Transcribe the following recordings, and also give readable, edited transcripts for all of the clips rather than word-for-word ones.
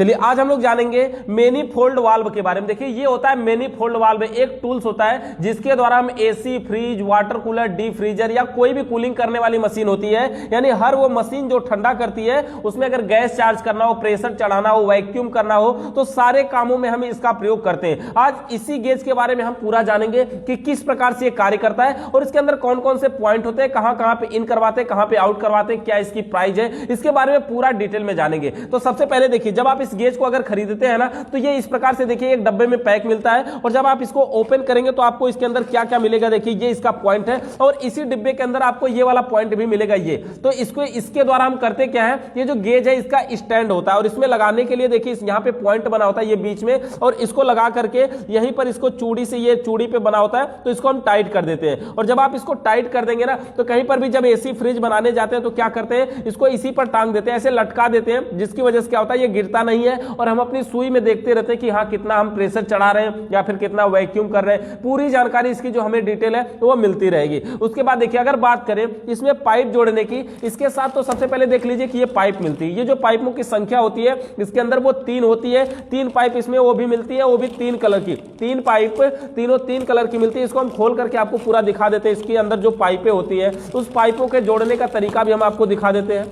चलिए आज हम लोग जानेंगे मैनीफोल्ड वाल्व के बारे में। देखिए ये होता है मैनीफोल्ड वाल्व, एक टूल्स होता है जिसके द्वारा हम AC, fridge, water cooler, deep freezer या कोई भी कूलिंग करने वाली मशीन होती है, यानी हर वो मशीन जो ठंडा करती है उसमें अगर गैस चार्ज करना हो, प्रेशर चढ़ाना हो, वैक्यूम करना हो, तो सारे कामों में हम इसका प्रयोग करते हैं। आज इसी गेज के बारे में हम पूरा जानेंगे कि किस प्रकार से ये कार्य करता है और इसके अंदर कौन कौन से पॉइंट होते हैं, कहां कहां पे इन करवाते हैं, कहां पे आउट करवाते हैं, क्या इसकी प्राइस है, इसके बारे में पूरा डिटेल में जानेंगे। तो सबसे पहले देखिए, जब आप इस गेज को अगर खरीदते हैं ना तो ये इस प्रकार से देखिए एक डब्बे में पैक मिलता है और जब आप इसको ओपन करेंगे तो आपको इसके अंदर क्या क्या मिलेगा। देखिए ये इसका पॉइंट है और इसी डिब्बे के अंदर आपको ये वाला पॉइंट भी मिलेगा। ये तो इसको इसके द्वारा हम करते क्या है, ये जो गेज है इसका स्टैंड होता है और इसमें लगाने के लिए देखिए यहाँ पे पॉइंट बना होता है ये बीच में, और इसको लगा करके यहीं पर इसको चूड़ी से, ये चूड़ी पे बना होता है तो इसको हम टाइट कर देते हैं। और जब आप इसको टाइट कर देंगे ना तो कहीं पर भी जब एसी फ्रिज बनाने जाते हैं तो क्या करते हैं, इसको इसी पर टांग देते हैं, ऐसे लटका देते हैं, जिसकी वजह से क्या होता है ये गिरता नहीं है और हम अपनी सुई में देखते रहते हैं कि हाँ कितना हम प्रेशर चढ़ा रहे हैं या फिर कितना वैक्यूम कर रहे हैं। पूरी जानकारी इसकी जो हमें डिटेल है वो मिलती रहेगी। उसके बाद देखिए अगर बात करें इसमें पाइप जोड़ने की, इसके साथ तो सबसे पहले देख लीजिए कि ये पाइप मिलती है। ये जो पाइपों की संख्या होती है इसके अंदर वो 3 होती है, 3 पाइप इसमें वो भी मिलती है, वो भी 3 कलर की, 3 पाइप, तीनों 3 कलर की मिलती है। इसको हम खोल करके आपको पूरा दिखा देते हैं। इसके अंदर जो पाइपें होती है उस पाइपों के जोड़ने का तरीका भी हम आपको दिखा देते हैं।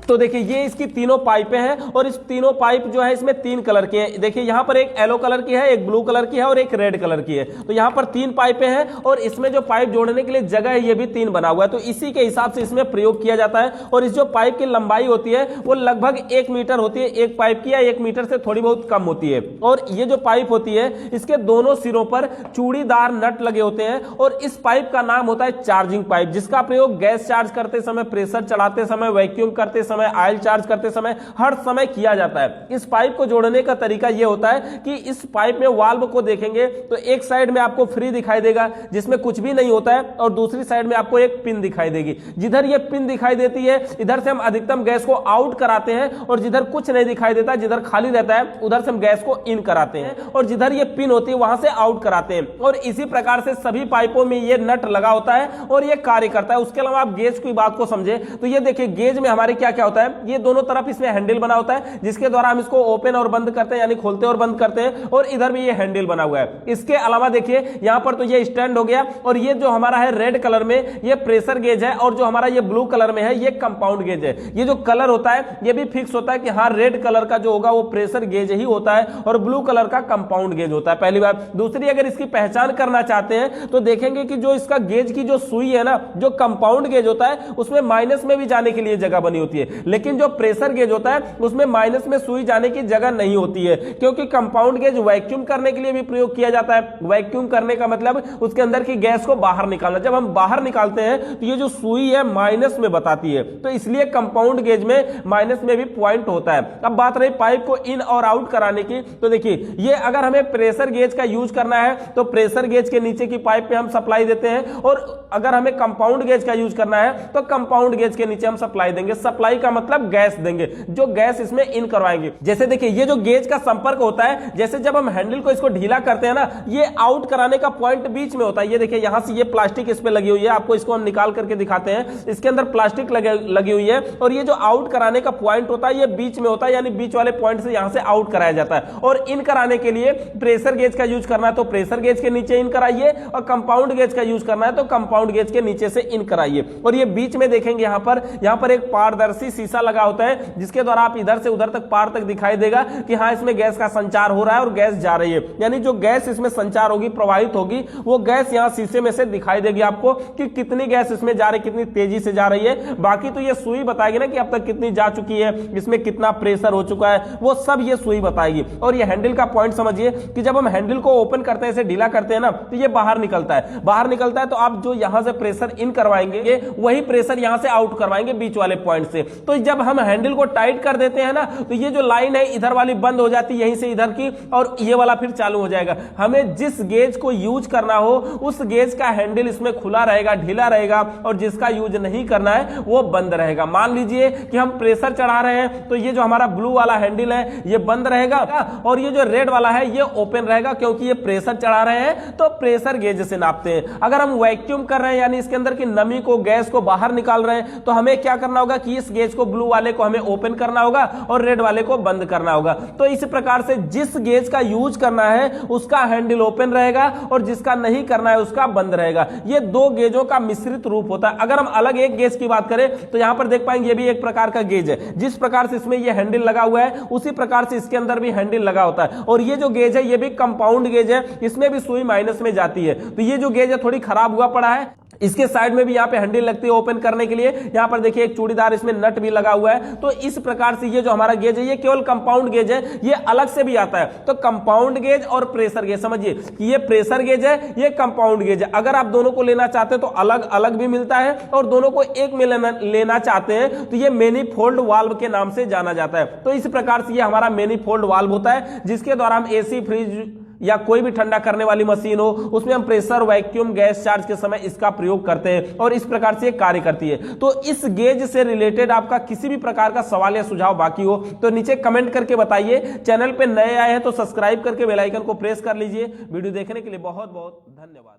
तो देखिए ये इसकी तीनों पाइपें हैं और इस तीनों पाइप जो है इसमें 3 कलर की है। देखिए यहाँ पर एक येलो कलर की है, एक ब्लू कलर की है और एक रेड कलर की है। तो यहाँ पर 3 पाइपें हैं और इसमें जो पाइप जोड़ने के लिए जगह है ये भी 3 बना हुआ है। तो इसी के हिसाब से इसमें प्रयोग किया जाता है और इस जो पाइप की लंबाई होती है वो लगभग 1 मीटर होती है, एक पाइप की, या 1 मीटर से थोड़ी बहुत कम होती है। और ये जो पाइप होती है इसके दोनों सिरों पर चूड़ीदार नट लगे होते हैं और इस पाइप का नाम होता है चार्जिंग पाइप, जिसका प्रयोग गैस चार्ज करते समय, प्रेशर चढ़ाते समय, वैक्यूम करते समय, ऑयल चार्ज करते समय हर समय किया जाता है। इस पाइप को जोड़ने का तरीका यह होता है कि इस पाइप में वाल्व को देखेंगे तो एक साइड में आपको फ्री दिखाई देगा जिसमें कुछ भी नहीं होता है और दूसरी साइड में आपको एक पिन दिखाई देगी। जिधर ये पिन दिखाई देती है इधर से हम अधिकतम गैस को आउट कराते हैं और जिधर कुछ नहीं दिखाई देता, जिधर खाली रहता है उधर से हम गैस को इन कराते हैं और जिधर ये पिन होती है वहां से आउट कराते हैं। और इसी प्रकार से सभी पाइपों में ये नट लगा होता है और ये कार्य करता है। उसके अलावा आप गेज की बात को समझे तो ये देखिए गेज में हमारे क्या क्या होता है, ये दोनों तरफ इसमें हैंडल बना होता है जिसके द्वारा हम इसको ओपन और बंद करते हैं, यानी खोलते और बंद करते हैं, और इधर भी ये हैंडल बना हुआ है। इसके अलावा देखिए यहां पर तो ये स्टैंड हो गया और ये जो हमारा है रेड कलर में ये प्रेशर गेज है और जो हमारा ये ब्लू कलर में है ये कंपाउंड गेज है। ये जो कलर होता है ये भी फिक्स होता है कि हाँ रेड कलर का जो होगा वो प्रेशर गेज ही होता है और ब्लू कलर का कंपाउंड गेज होता है, पहली बात। दूसरी, अगर इसकी पहचान करना चाहते हैं तो देखेंगे कि जो इसका गेज की जो सुई है ना, जो कंपाउंड गेज होता है उसमें माइनस में भी जाने के लिए जगह बनी होती है, लेकिन जो प्रेशर गेज होता है उसमें माइनस में सुई जाने की जगह नहीं होती है, क्योंकि कंपाउंड गेज वैक्यूम करने के लिए भी प्रयोग किया जाता है। वैक्यूम करने का मतलब उसके अंदर की गैस को बाहर निकालना। जब हम बाहर निकालते हैं तो ये जो सुई है माइनस में बताती है, तो इसलिए कंपाउंड गेज में माइनस में भी पॉइंट होता है। अब बात रही पाइप को इन और आउट कराने की, तो देखिए ये अगर हमें प्रेशर गेज का यूज करना है तो प्रेशर गेज के नीचे की पाइप पे हम सप्लाई देते हैं, और अगर हमें कंपाउंड गेज का यूज करना है तो कंपाउंड गेज के नीचे हम सप्लाई देंगे। सप्लाई का मतलब गैस देंगे, जो गैस इसमें इन करवाएंगे। जैसे देखिए ये जो गेज का संपर्क होता है, जैसे जब हम हैंडल को इसको ढीला करते हैं ना, ये आउट कराने का पॉइंट बीच में होता है। ये देखिए यहां से ये प्लास्टिक इस पे लगी हुई है, आपको इसको हम निकाल करके दिखाते हैं। इसके अंदर प्लास्टिक लगी हुई है और ये जो आउट कराने का पॉइंट होता है ये बीच में होता है, यानी बीच वाले पॉइंट से यहां से आउट कराया जाता है। और इन कराने के लिए प्रेशर गेज का यूज करना है तो प्रेशर गेज के नीचे इन कराइए, और कंपाउंड गेज का यूज करना है तो कंपाउंड गेज के नीचे से इन कराइए। और ये बीच में देखेंगे यहां पर एक पारदर्शी शीशा लगा होता है जिसके द्वारा आप इधर से उधर तक, पार तक दिखाई देगा कि हाँ इसमें गैस का संचार हो रहा है और गैस जा रही है, यानी जो गैस इसमें संचार होगी, प्रवाहित होगी, वो गैस यहाँ शीशे में से दिखाई देगी आपको कि कितनी गैस इसमें जा रही, कितनी तेजी से जा रही है। बाकी तो ये सुई बताएगी ना कि अब तक कितनी जा चुकी है, इसमें कितना प्रेशर हो चुका है, वो सब ये सुई बताएगी। और ये हैंडल का पॉइंट समझिए कि जब हम हैंडल को ओपन करते हैं, इसे ढीला करते हैं ना, तो ये बाहर निकलता है तो आप जो यहां से प्रेशर इन करवाएंगे वही प्रेशर यहां से आउट करवाएंगे बीच वाले पॉइंट से। तो जब हम हैंडल को टाइट कर देते हैं ना तो ये जो लाइन है इधर वाली बंद हो जाती है, यहीं से इधर की, और ये वाला फिर चालू हो जाएगा। हमें जिस गेज को यूज करना हो उस गेज का हैंडल इसमें खुला रहेगा, ढीला रहेगा, और जिसका यूज नहीं करना है वो बंद रहेगा। मान लीजिए कि हम प्रेशर चढ़ा रहे हैं तो ये जो हमारा ब्लू वाला हैंडल है ये बंद रहेगा और ये जो रेड वाला है ये ओपन रहेगा, क्योंकि ये प्रेशर चढ़ा रहे हैं तो प्रेशर गेज से नापते हैं। अगर हम वैक्यूम कर रहे हैं यानी इसके अंदर की नमी को, गैस को बाहर निकाल रहे हैं, तो हमें क्या करना होगा कि इस गेज गेज को, ब्लू वाले को हमें ओपन करना होगा और रेड वाले को बंद करना होगा। तो इस प्रकार से जिस गेज का यूज करना है उसका हैंडल ओपन रहेगा और जिसका नहीं करना है उसका बंद रहेगा। ये दो गेजों का मिश्रित रूप होता है। अगर हम अलग एक गेज की बात करें तो यहां पर देख पाएंगे ये भी एक प्रकार का गेज है। जिस प्रकार से इसमें ये हैंडल लगा हुआ है उसी प्रकार से इसके अंदर भी हैंडल लगा होता है। और ये जो गेज है ये भी कंपाउंड गेज है, इसमें भी सुई माइनस में जाती है। तो ये जो गेज है थोड़ी खराब हुआ पड़ा है। इसके साइड में भी यहाँ पे हैंडल लगती है ओपन करने के लिए। यहाँ पर देखिए एक चूड़ीदार इसमें नट भी लगा हुआ है। तो इस प्रकार से ये जो हमारा गेज है ये केवल कंपाउंड गेज है, ये अलग से भी आता है। तो कंपाउंड गेज और प्रेशर गेज समझिए कि ये प्रेशर गेज है, ये कंपाउंड गेज है। अगर आप दोनों को लेना चाहते हैं तो अलग अलग भी मिलता है और दोनों को एक में लेना चाहते हैं तो ये मैनीफोल्ड वाल्व के नाम से जाना जाता है। तो इस प्रकार से ये हमारा मैनीफोल्ड वाल्व होता है जिसके द्वारा हम एसी, फ्रिज या कोई भी ठंडा करने वाली मशीन हो उसमें हम प्रेशर, वैक्यूम, गैस चार्ज के समय इसका प्रयोग करते हैं और इस प्रकार से कार्य करती है। तो इस गेज से रिलेटेड आपका किसी भी प्रकार का सवाल या सुझाव बाकी हो तो नीचे कमेंट करके बताइए। चैनल पे नए आए हैं तो सब्सक्राइब करके बेल आइकन को प्रेस कर लीजिए। वीडियो देखने के लिए बहुत बहुत धन्यवाद।